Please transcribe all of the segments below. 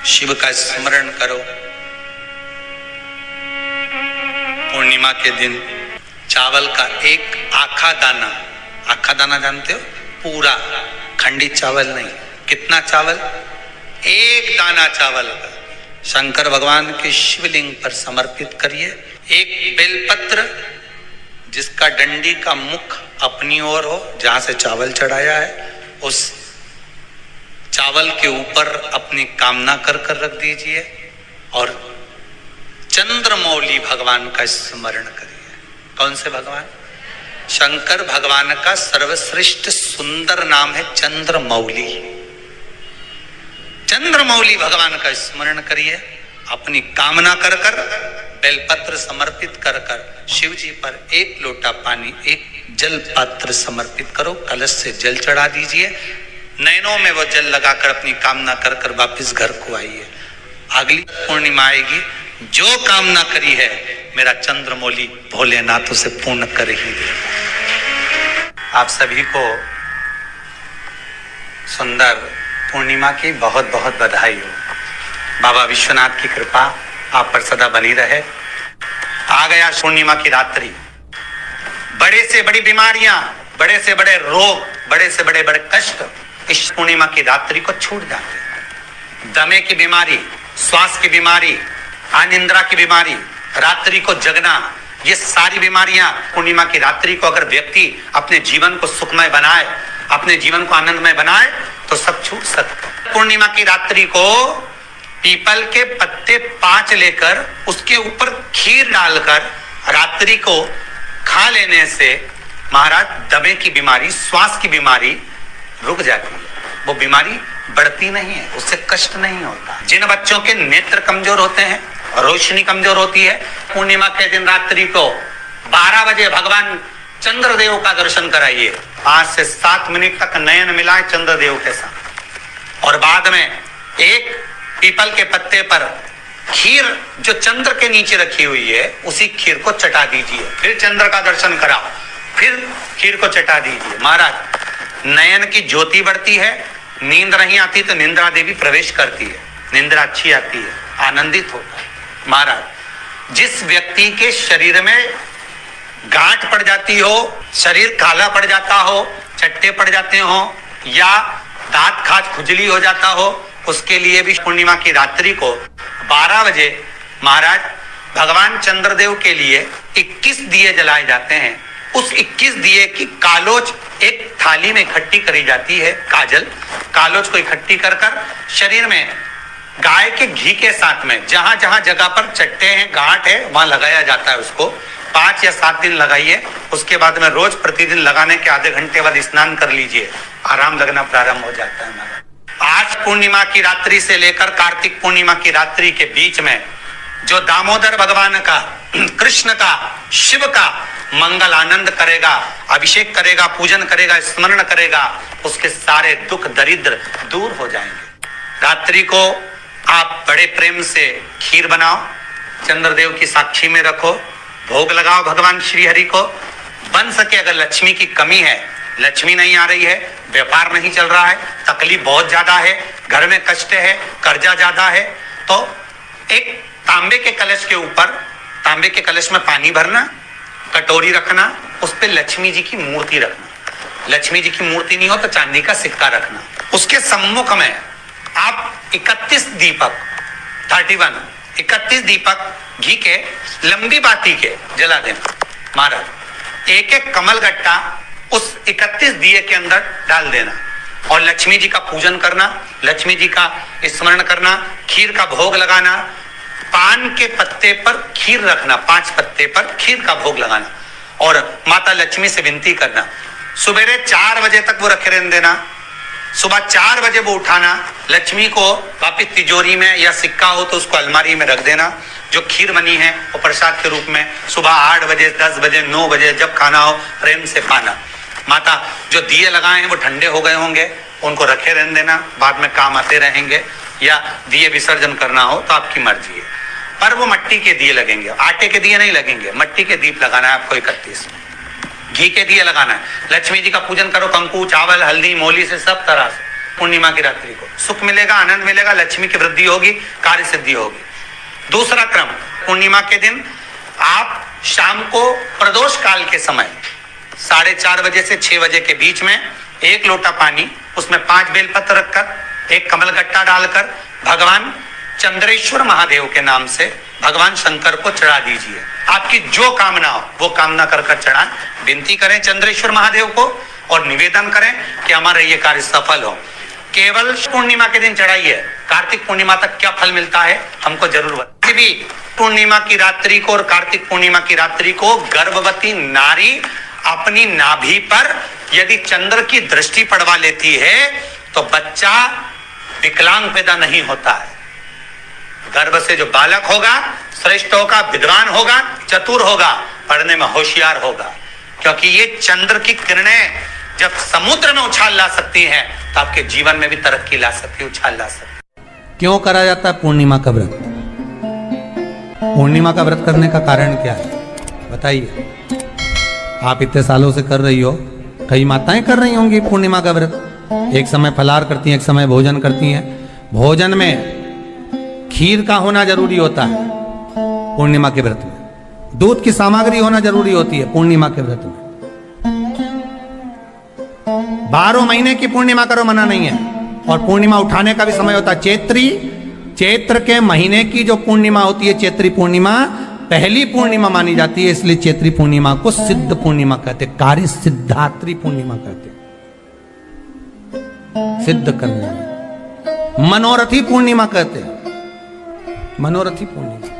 शिव का स्मरण करो। पूर्णिमा के दिन चावल का एक आखा दाना जानते हो, पूरा खंडित चावल नहीं, कितना चावल, एक दाना चावल का शंकर भगवान के शिवलिंग पर समर्पित करिए। एक बेलपत्र जिसका डंडी का मुख अपनी ओर हो, जहां से चावल चढ़ाया है, उस चावल के ऊपर अपनी कामना कर रख दीजिए और चंद्रमौली भगवान का स्मरण करिए। कौन से भगवान? शंकर भगवान का सर्वश्रेष्ठ सुंदर नाम है चंद्रमौली। चंद्रमौली भगवान का स्मरण करिए। अपनी कामना कर बेलपत्र समर्पित कर शिव जी पर एक लोटा पानी, एक जल पात्र समर्पित करो, कलश से जल चढ़ा दीजिए। नैनों में वो जल लगाकर अपनी कामना कर वापिस घर को आइए। अगली पूर्णिमा आएगी, जो कामना करी है मेरा चंद्रमौली भोलेनाथ उसे पूर्ण कर ही देगा। आप सभी को सुंदर पूर्णिमा की बहुत बहुत बधाई हो। बाबा विश्वनाथ की कृपा आप पर सदा बनी रहे। आ गया पूर्णिमा की रात्रि। बड़े से बड़ी बीमारियां, बड़े से बड़े रोग, बड़े से बड़े कष्ट इस पूर्णिमा की रात्रि को छूट जाते हैं। दमे की बीमारी, श्वास की बीमारी, अनिद्रा की बीमारी, रात्रि को जगना, ये सारी बीमारियां पूर्णिमा की रात्रि को अगर व्यक्ति अपने जीवन को सुखमय बनाए, अपने जीवन को आनंदमय बनाए तो सब छूट सकते हैं। पूर्णिमा की रात्रि को पीपल के पत्ते 5 लेकर उसके ऊपर खीर डालकर रात्रि को खा लेने से महाराज दमे की बीमारी, श्वास की बीमारी रुक जाती है। वो बीमारी बढ़ती नहीं है, उससे कष्ट नहीं होता। जिन बच्चों के नेत्र कमजोर होते हैं, रोशनी कमजोर होती है, पूर्णिमा के दिन रात्रि को 12 बजे भगवान चंद्रदेव का दर्शन कराइए। 5 से 7 मिनट तक नयन मिलाए चंद्रदेव के साथ और बाद में एक पीपल के पत्ते पर खीर जो चंद्र के नीचे रखी हुई है उसी खीर को चटा दीजिए। फिर चंद्र का दर्शन कराओ, फिर खीर को चटा दीजिए। महाराज नयन की ज्योति बढ़ती है, नींद नहीं आती तो निंद्रा देवी प्रवेश करती है, निंद्रा अच्छी आती है, आनंदित होता है। महाराज जिस व्यक्ति के शरीर में गांठ पड़ जाती हो, शरीर काला पड़ जाता हो, चट्टे पड़ जाते हो या दांत खाज खुजली हो जाता हो, उसके लिए भी पूर्णिमा की रात्रि को 12 बजे महाराज भगवान चंद्रदेव के लिए 21 दिए जलाए जाते हैं। उस 21 दिए की कालोच एक थाली में इकट्ठी करी जाती है। कालोच को इकट्ठी कर शरीर में गाय के घी के साथ में जहां जहां जगह पर चट्टे हैं, गांठ है, वहां लगाया जाता है। उसको 5 या 7 दिन लगाइए। उसके बाद में रोज प्रतिदिन लगाने के आधे घंटे बाद स्नान कर लीजिए, आराम लगना प्रारंभ हो जाता है। आज पूर्णिमा की रात्रि से लेकर कार्तिक पूर्णिमा की रात्रि के बीच में जो दामोदर भगवान का, कृष्ण का, शिव का मंगल आनंद करेगा, अभिषेक करेगा, पूजन करेगा, स्मरण करेगा, उसके सारे दुख दरिद्र दूर हो जाएंगे। रात्रि को आप बड़े प्रेम से खीर बनाओ, चंद्रदेव की साक्षी में रखो, भोग लगाओ भगवान श्री हरि को। बन सके अगर लक्ष्मी की कमी है, लक्ष्मी नहीं आ रही है, व्यापार नहीं चल रहा है, तकलीफ बहुत ज्यादा है, घर में कष्ट है, कर्जा ज्यादा है, तो एक तांबे के कलश के ऊपर, तांबे के कलश में पानी भरना, कटोरी रखना, उस पे लक्ष्मी जी की मूर्ति रखना। लक्ष्मी जी की मूर्ति नहीं हो तो चांदी का सिक्का रखना। उसके सम्मुख में आप 31 दीपक घी के लंबी बाती के जला देना। महाराज एक एक कमल गट्टा उस 31 दिए के अंदर डाल देना और लक्ष्मी जी का पूजन करना, लक्ष्मी जी का स्मरण करना, खीर का भोग लगाना, पान के पत्ते पर खीर रखना, 5 पत्ते पर खीर का भोग लगाना और माता लक्ष्मी से विनती करना। सुबेरे 4 बजे तक वो रखे रहने देना, सुबह 4 बजे वो उठाना, लक्ष्मी को वापिस तिजोरी में या सिक्का हो तो उसको अलमारी में रख देना। जो खीर बनी है वो प्रसाद के रूप में सुबह 8 बजे, 10 बजे, 9 बजे जब खाना हो प्रेम से खाना। माता जो दिए लगाए हैं वो ठंडे हो गए होंगे, उनको रखे रहने देना, बाद में काम आते रहेंगे, या दिए विसर्जन करना हो तो आपकी मर्जी है। पर वो मिट्टी के दिए लगेंगे, आटे के दिए नहीं लगेंगे, मिट्टी के दीप लगाना है आपको। 31 घी के दिए लगाना है। लक्ष्मी जी का पूजन करो, कंकु, चावल, हल्दी, मोली से सब तरह से पूर्णिमा की रात्रि को सुख मिलेगा, आनंद मिलेगा, लक्ष्मी की वृद्धि होगी, कार्य सिद्धि होगी। दूसरा क्रम, पूर्णिमा के दिन आप शाम को प्रदोष काल के समय 4:30 बजे से 6 बजे के बीच में 1 लोटा पानी, उसमें 5 बेलपत्र रखकर, 1 कमलगट्टा डालकर भगवान चंद्रेश्वर महादेव के नाम से भगवान शंकर को चढ़ा दीजिए। आपकी जो कामना हो वो कामना कर चढ़ाएं, विनती करें चंद्रेश्वर महादेव को और निवेदन करें कि हमारा ये कार्य सफल हो। केवल पूर्णिमा के दिन चढ़ाइए, कार्तिक पूर्णिमा तक क्या फल मिलता है हमको जरूर बताइए। भी पूर्णिमा की रात्रि को और कार्तिक पूर्णिमा की रात्रि को गर्भवती नारी अपनी नाभि पर यदि चंद्र की दृष्टि पड़वा लेती है तो बच्चा विकलांग पैदा नहीं होता है। गर्भ से जो बालक होगा श्रेष्ठ होगा, विद्वान होगा, चतुर होगा, पढ़ने में होशियार होगा, क्योंकि ये चंद्र की किरणें जब समुद्र में उछाल ला सकती हैं तो आपके जीवन में भी तरक्की ला सकती है, उछाल ला सकती है। क्यों करा जाता है पूर्णिमा का व्रत? पूर्णिमा का व्रत करने का कारण क्या है बताइए? आप इतने सालों से कर रही हो, कई माताएं कर रही होंगी पूर्णिमा का व्रत। एक समय फलाहार करती हैं, एक समय भोजन करती हैं। भोजन में खीर का होना जरूरी होता है पूर्णिमा के व्रत में। दूध की सामग्री होना जरूरी होती है पूर्णिमा के व्रत में। 12 महीने की पूर्णिमा करो, मना नहीं है। और पूर्णिमा उठाने का भी समय होता है चैत्र के महीने की जो पूर्णिमा होती है, चैत्री पूर्णिमा पहली पूर्णिमा मानी जाती है, इसलिए चैत्री पूर्णिमा को सिद्ध पूर्णिमा कहते, कार्य सिद्धात्री पूर्णिमा कहते, सिद्ध करने में। मनोरथी पूर्णिमा कहते हैं, मनोरथी पूर्णिमा।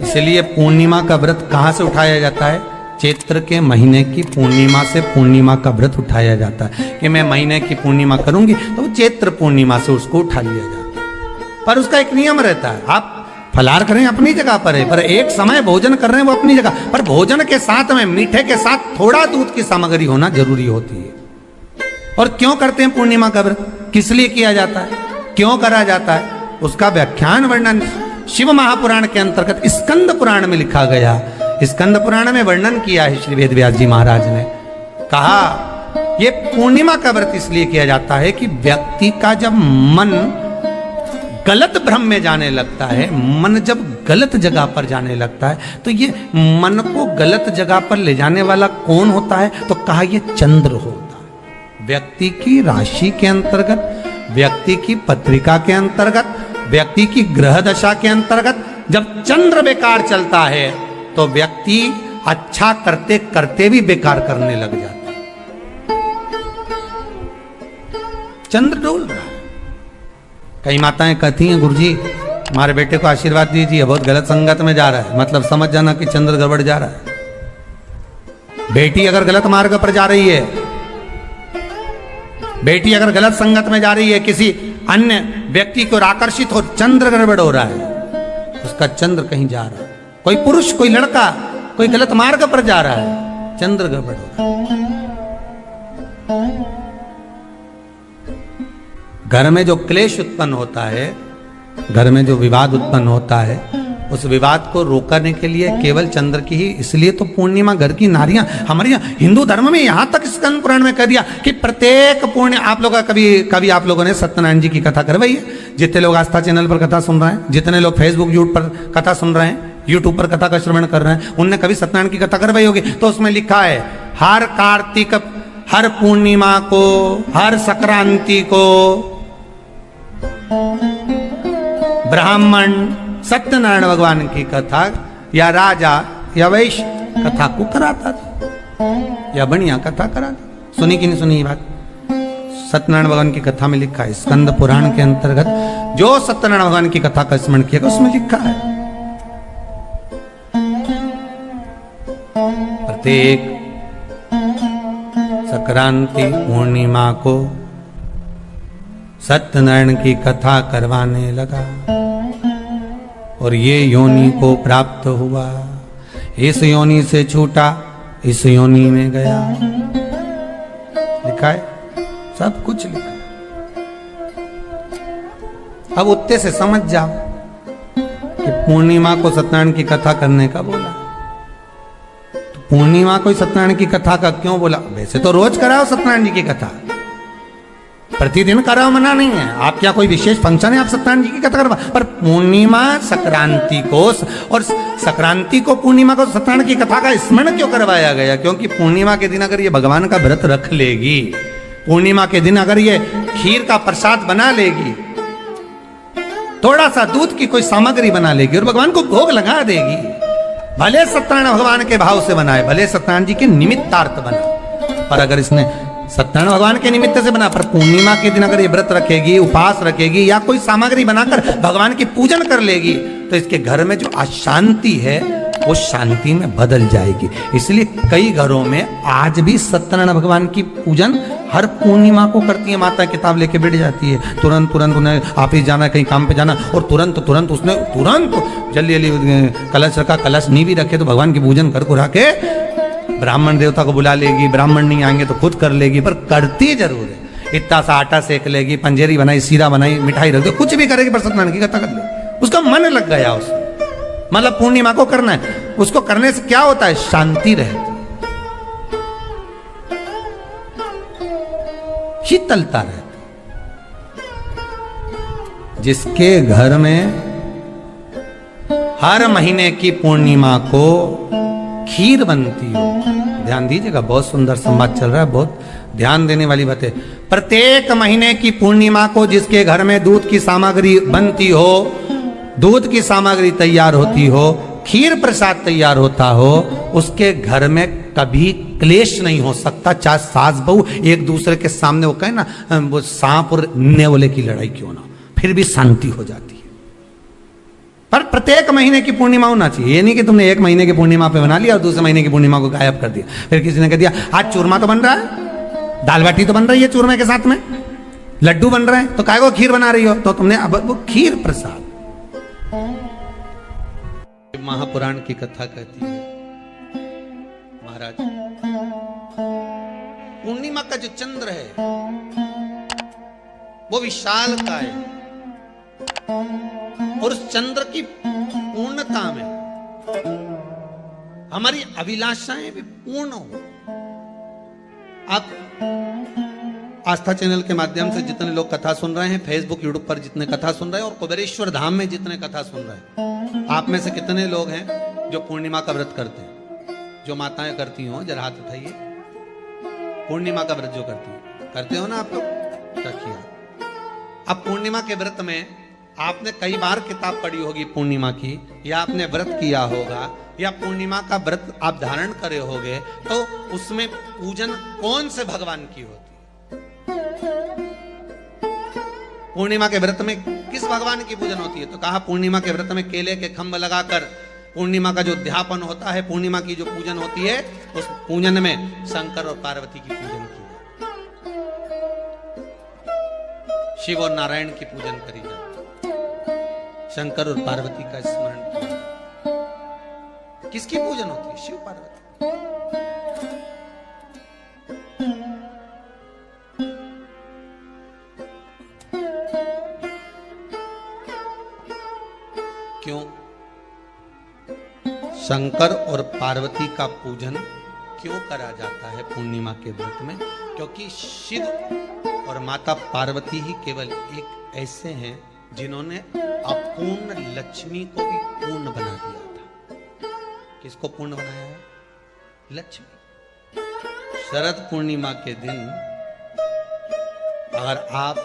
इसलिए पूर्णिमा का व्रत कहां से उठाया जाता है? चैत्र के महीने की पूर्णिमा से पूर्णिमा का व्रत उठाया जाता है कि मैं महीने की पूर्णिमा करूंगी तो चैत्र पूर्णिमा से उसको उठा लिया जाता है। पर उसका एक नियम रहता है, आप फलाहार करें अपनी जगह पर है, पर एक समय भोजन कर रहे हैं वो अपनी जगह पर। भोजन के साथ में मीठे के साथ थोड़ा दूध की सामग्री होना जरूरी होती है। और क्यों करते हैं पूर्णिमा का व्रत? किस लिए किया जाता है, क्यों करा जाता है? उसका व्याख्यान वर्णन शिव महापुराण के अंतर्गत स्कंद पुराण में लिखा गया। स्कंद पुराण में वर्णन किया है श्री वेदव्यास जी महाराज ने। कहा ये पूर्णिमा का व्रत इसलिए किया जाता है कि व्यक्ति का जब मन गलत भ्रम में जाने लगता है, मन जब गलत जगह पर जाने लगता है, तो ये मन को गलत जगह पर ले जाने वाला कौन होता है? तो कहा ये चंद्र होता है। व्यक्ति की राशि के अंतर्गत, व्यक्ति की पत्रिका के अंतर्गत, व्यक्ति की ग्रह दशा के अंतर्गत जब चंद्र बेकार चलता है तो व्यक्ति अच्छा करते करते भी बेकार करने लग जाता है। चंद्र डोल रहा है। कई माताएं कहती हैं गुरुजी हमारे बेटे को आशीर्वाद दीजिए, बहुत गलत संगत में जा रहा है। मतलब समझ जाना कि चंद्र गड़बड़ जा रहा है। बेटी अगर गलत मार्ग पर जा रही है, बेटी अगर गलत संगत में जा रही है, किसी अन्य व्यक्ति को आकर्षित हो, चंद्र गड़बड़ हो रहा है, उसका चंद्र कहीं जा रहा है। कोई पुरुष, कोई लड़का, कोई गलत मार्ग पर जा रहा है, चंद्र गड़बड़ हो रहा है। घर में जो क्लेश उत्पन्न होता है, घर में जो विवाद उत्पन्न होता है, उस विवाद को रोकने के लिए केवल चंद्र की ही, इसलिए तो पूर्णिमा घर की नारियां हमारे यहाँ हिंदू धर्म में यहां तक स्कंद पुराण में कह दिया कि प्रत्येक पूर्ण आप लोग कभी आप लोगों ने सत्यनारायण जी की कथा करवाई है? जितने लोग आस्था चैनल पर कथा सुन रहे हैं, जितने लोग फेसबुक यूट्यूब पर कथा सुन रहे हैं, यूट्यूब पर कथा का श्रवण कर रहे हैं, उनने कभी सत्यनारायण की कथा करवाई होगी। तो उसमें लिखा है हर कार्तिक, हर पूर्णिमा को, हर संक्रांति को ब्राह्मण सत्यनारायण भगवान की कथा या राजा या वैश्य कथा को कराता था या बढ़िया कथा कराता। सुनी कि नहीं सुनी ये बात? सत्यनारायण भगवान की कथा में लिखा है, स्कंद पुराण के अंतर्गत जो सत्यनारायण भगवान की कथा का स्मरण किया उसमें लिखा है प्रत्येक संक्रांति पूर्णिमा को सत्यनारायण की कथा करवाने लगा और ये योनि को प्राप्त हुआ, इस योनि से छूटा, इस योनि में गया। लिखा है, सब कुछ लिखा है। अब उत्ते से समझ जाओ कि पूर्णिमा को सत्यनारायण की कथा करने का बोला, तो पूर्णिमा कोई सत्यनारायण की कथा का क्यों बोला? वैसे तो रोज कराओ सत्यनारायण जी की कथा, प्रतिदिन कराओ, मना नहीं है। आप क्या कोई विशेष फंक्शन है आप सत्यनारायण जी की कथा करवा, पर पूर्णिमा संक्रांति को और संक्रांति को पूर्णिमा को सत्यनारायण की कथा का स्मरण क्यों करवाया गया? क्योंकि पूर्णिमा के दिन अगर ये भगवान का व्रत रख लेगी, पूर्णिमा के दिन अगर ये खीर का प्रसाद बना लेगी, थोड़ा सा दूध की कोई सामग्री बना लेगी और भगवान को भोग लगा देगी, भले सत्यनारायण भगवान के भाव से बनाए, भले सत्यनारायण जी के निमित्तार्थ बनाए, पर अगर इसने सत्यनारायण भगवान के निमित्त से बना, पर पूर्णिमा के दिन अगर ये व्रत रखेगी, उपवास रखेगी या कोई सामग्री बनाकर भगवान की पूजन कर लेगी, तो इसके घर में जो अशांति है वो शांति में बदल जाएगी। इसलिए कई घरों में आज भी सत्यनारायण भगवान की पूजन हर पूर्णिमा को करती है। माता किताब लेके बैठ जाती है, तुरंत उन्हें ऑफिस जाना, कहीं काम पे जाना, और तुरंत उसने जल्दी कलश रखा, कलश नहीं भी रखे तो भगवान की पूजन कर कुरा के ब्राह्मण देवता को बुला लेगी, ब्राह्मण नहीं आएंगे तो खुद कर लेगी, पर करती जरूर है। इतना सा आटा सेक लेगी, पंजेरी बनाई, सीरा बनाई, मिठाई रख दो, कुछ भी करेगी पर सत्यनारायण की कथा कर लेगी। उसका मन लग गया उसमें, मतलब पूर्णिमा को करना है, उसको करने से क्या होता है? शांति रहती, शीतलता रहती। जिसके घर में हर महीने की पूर्णिमा को खीर बनती हो, ध्यान दीजिएगा, बहुत सुंदर संवाद चल रहा है, बहुत ध्यान देने वाली बात है। प्रत्येक महीने की पूर्णिमा को जिसके घर में दूध की सामग्री बनती हो, दूध की सामग्री तैयार होती हो, खीर प्रसाद तैयार होता हो, उसके घर में कभी क्लेश नहीं हो सकता। चाहे सास बहू एक दूसरे के सामने वो कहे ना, वो सांप और नेवले की लड़ाई क्यों ना, फिर भी शांति हो जाती है। पर प्रत्येक महीने की पूर्णिमा होना चाहिए। ये नहीं कि तुमने एक महीने की पूर्णिमा पे बना लिया और दूसरे महीने की पूर्णिमा को गायब कर दिया। फिर किसी ने कह दिया आज चूरमा तो बन रहा है, दाल बाटी तो बन रही है चूरमे के साथ में, लड्डू बन रहे हैं, तो काय को खीर बना रही हो? तो तुमने अब वो खीर प्रसाद। महापुराण की कथा कहती है, महाराज पूर्णिमा का जो चंद्र है वो विशाल का है, और उस चंद्र की पूर्णता में हमारी अभिलाषाएं भी पूर्ण हो। आप आस्था चैनल के माध्यम से जितने लोग कथा सुन रहे हैं, फेसबुक यूट्यूब पर जितने कथा सुन रहे हैं, और कुबेरेश्वर धाम में जितने कथा सुन रहे हैं, आप में से कितने लोग हैं जो पूर्णिमा का व्रत करते हैं? जो माताएं करती हो जरा हाथ उठाइए। पूर्णिमा का व्रत जो करते हो ना आप लोग, रखिए। अब पूर्णिमा के व्रत में आपने कई बार किताब पढ़ी होगी पूर्णिमा की, या आपने व्रत किया होगा, या पूर्णिमा का व्रत आप धारण करे होगे, तो उसमें पूजन कौन से भगवान की होती है? पूर्णिमा के व्रत में किस भगवान की पूजन होती है? तो कहा पूर्णिमा के व्रत में केले के खंभ लगाकर पूर्णिमा का जो अध्यापन होता है, पूर्णिमा की जो पूजन होती है, उस पूजन में शंकर और पार्वती की पूजन की, शिव और नारायण की पूजन करी जाती, शंकर और पार्वती का स्मरण किया। किसकी पूजन होती है? शिव पार्वती। क्यों शंकर और पार्वती का पूजन क्यों करा जाता है पूर्णिमा के व्रत में? क्योंकि शिव और माता पार्वती ही केवल एक ऐसे हैं जिन्होंने अपूर्ण लक्ष्मी को भी पूर्ण बना दिया था। किसको पूर्ण बनाया है? लक्ष्मी। शरद पूर्णिमा के दिन अगर आप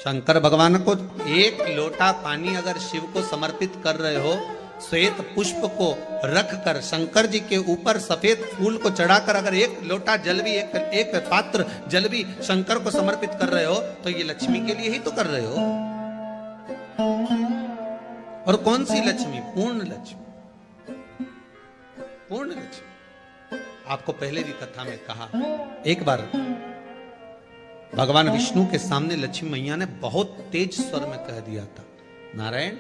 शंकर भगवान को एक लोटा पानी अगर शिव को समर्पित कर रहे हो, श्वेत पुष्प को रखकर शंकर जी के ऊपर सफेद फूल को चढ़ाकर अगर एक लोटा जल भी, एक पात्र जल भी शंकर को समर्पित कर रहे हो, तो ये लक्ष्मी के लिए ही तो कर रहे हो। और कौन सी लक्ष्मी? पूर्ण लक्ष्मी। पूर्ण लक्ष्मी। आपको पहले भी कथा में कहा, एक बार भगवान विष्णु के सामने लक्ष्मी मैया ने बहुत तेज स्वर में कह दिया था, नारायण,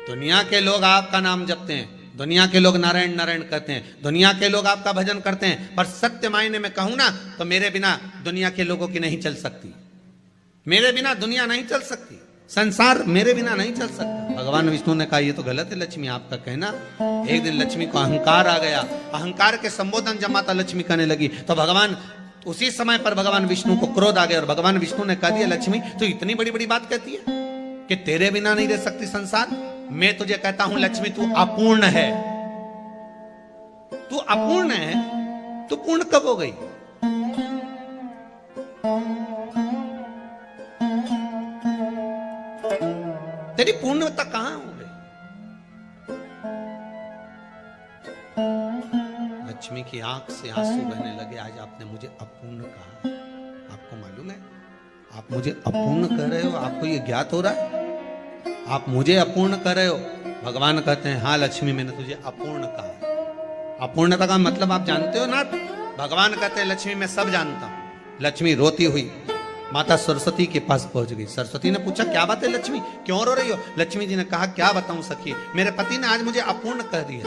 दुनिया के लोग आपका नाम जपते हैं, दुनिया के लोग नारायण नारायण कहते हैं, दुनिया के लोग आपका भजन करते हैं, पर सत्य मायने में कहूं ना तो मेरे बिना दुनिया के लोगों की नहीं चल सकती, मेरे बिना दुनिया नहीं चल सकती। संसार मेरे बिना नहीं चल सकता। भगवान विष्णु ने कहा ये तो गलत है लक्ष्मी आपका कहना। एक दिन लक्ष्मी को अहंकार आ गया, अहंकार के संबोधन जब माता लक्ष्मी करने लगी तो भगवान उसी समय पर भगवान विष्णु को क्रोध आ गया और भगवान विष्णु ने कह दिया लक्ष्मी तो इतनी बड़ी बड़ी बात कहती है कि तेरे बिना नहीं रह सकती संसार। मैं तुझे कहता हूं लक्ष्मी तू अपूर्ण है, तू अपूर्ण है, तू पूर्ण कब हो गई? तेरी पूर्णता कहां हो गई? लक्ष्मी की आंख से आंसू बहने लगे। आज आपने मुझे अपूर्ण कहा, आपको मालूम है आप मुझे अपूर्ण कर रहे हो? आपको ये ज्ञात हो रहा है आप मुझे अपूर्ण कर रहे हो? भगवान कहते हैं हाँ लक्ष्मी मैंने तुझे अपूर्ण कहा। अपूर्णता का मतलब आप जानते हो ना? भगवान कहते हैं लक्ष्मी मैं सब जानता हूं। लक्ष्मी रोती हुई माता सरस्वती के पास पहुंच गई। सरस्वती ने पूछा क्या बात है लक्ष्मी, क्यों रो रही हो? लक्ष्मी जी ने कहा क्या बताऊं सखी, मेरे पति ने आज मुझे अपूर्ण कह दिया।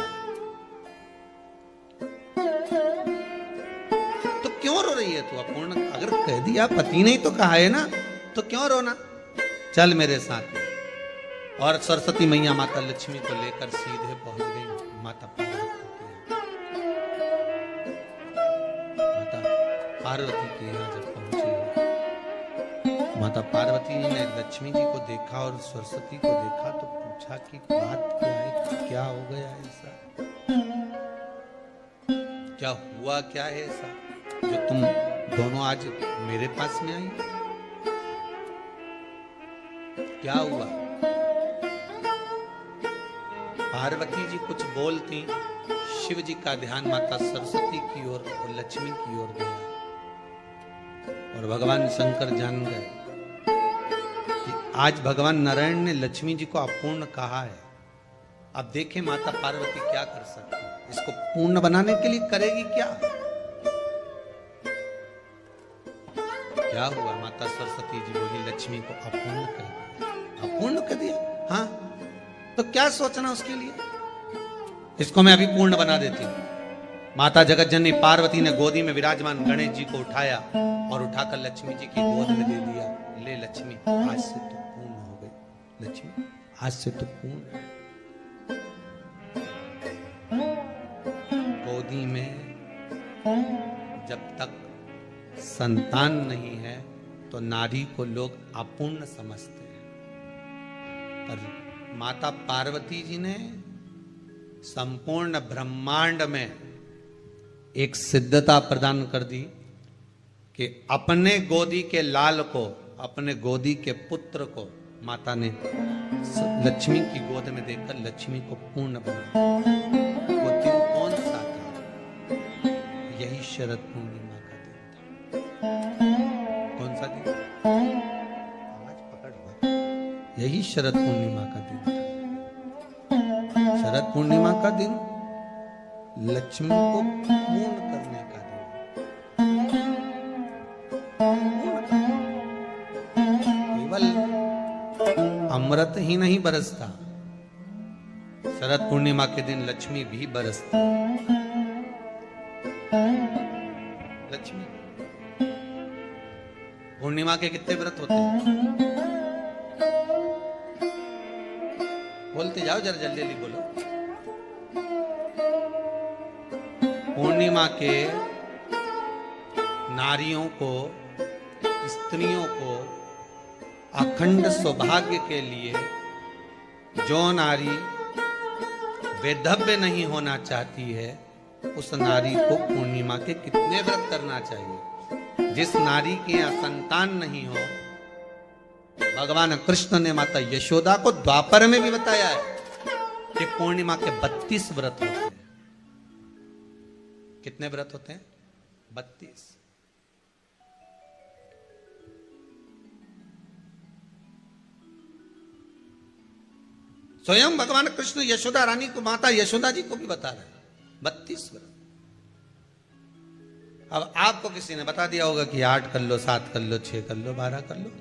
तो क्यों रो रही है तू? अपूर्ण अगर कह दिया, पति ने ही तो कहा है ना, तो क्यों रोना? चल मेरे साथ। और सरस्वती मैया माता लक्ष्मी को लेकर सीधे पहुंच गई माता पार्वती के यहाँ। जब माता पार्वती ने लक्ष्मी जी को देखा और सरस्वती को देखा तो पूछा कि बात क्या है, क्या हो गया ऐसा, क्या हुआ, क्या है ऐसा जो तुम दोनों आज मेरे पास में आई? क्या हुआ? पार्वती जी कुछ बोलती, शिव जी का ध्यान माता सरस्वती की ओर और लक्ष्मी की ओर गया और भगवान शंकर जान गए आज भगवान नारायण ने लक्ष्मी जी को अपूर्ण कहा है। अब देखें माता पार्वती क्या कर सकती है, इसको पूर्ण बनाने के लिए करेगी क्या? क्या हुआ? माता सरस्वती जी बोली लक्ष्मी को अपूर्ण कर दिया। अपूर्ण कर दिया? हाँ, तो क्या सोचना उसके लिए, इसको मैं अभी पूर्ण बना देती हूं। माता जगत जननी पार्वती ने गोदी में विराजमान गणेश जी को उठाया और उठाकर लक्ष्मी जी की गोद में दे दिया। ले लक्ष्मी आज से तो पूर्ण हो गई, लक्ष्मी आज से तो पूर्ण। गोदी में जब तक संतान नहीं है तो नारी को लोग अपूर्ण समझते हैं, पर माता पार्वती जी ने संपूर्ण ब्रह्मांड में एक सिद्धता प्रदान कर दी कि अपने गोदी के लाल को, अपने गोदी के पुत्र को माता ने लक्ष्मी की गोद में देकर लक्ष्मी को पूर्ण बना। वो दिन कौन सा था? यही शरद पूर्णिमा का दिन था। कौन सा दिन? आवाज पकड़ लो। यही शरद पूर्णिमा का दिन था। शरद पूर्णिमा का दिन लक्ष्मी को पूर्ण करने का दिन। केवल अमृत ही नहीं बरसता, शरद पूर्णिमा के दिन लक्ष्मी भी बरसती। लक्ष्मी पूर्णिमा के कितने व्रत होते हैं? बोलते जाओ, जरा जल्दी जल्दी बोलो। पूर्णिमा के नारियों को, स्त्रियों को अखंड सौभाग्य के लिए, जो नारी वैधव्य नहीं होना चाहती है उस नारी को पूर्णिमा के कितने व्रत करना चाहिए? जिस नारी के यहाँ संतान नहीं हो, भगवान कृष्ण ने माता यशोदा को द्वापर में भी बताया है कि पूर्णिमा के 32 व्रत होते हैं। कितने व्रत होते हैं? 32। स्वयं भगवान कृष्ण यशोदा रानी को, माता यशोदा जी को भी बता रहे हैं 32 व्रत। अब आपको किसी ने बता दिया होगा कि 8 कर लो, 7 कर लो, 6 कर लो, 12 कर लो,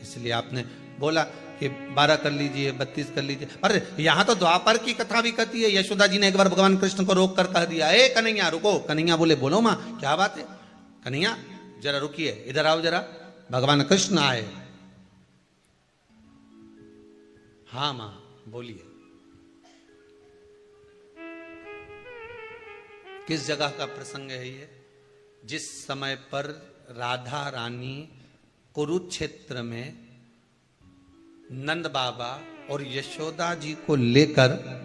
इसलिए आपने बोला कि 12 कर लीजिए, 32 कर लीजिए। अरे यहां तो द्वापर की कथा भी कहती है। यशोदा जी ने एक बार भगवान कृष्ण को रोक कर कह दिया, ए कन्हैया रुको। कन्हैया बोले बोलो मां क्या बात है? कन्हैया जरा रुकिए, इधर आओ जरा। भगवान कृष्ण आए हाँ माँ बोलिए। किस जगह का प्रसंग है ये? जिस समय पर राधा रानी कुरुक्षेत्र में नंद बाबा और यशोदा जी को लेकर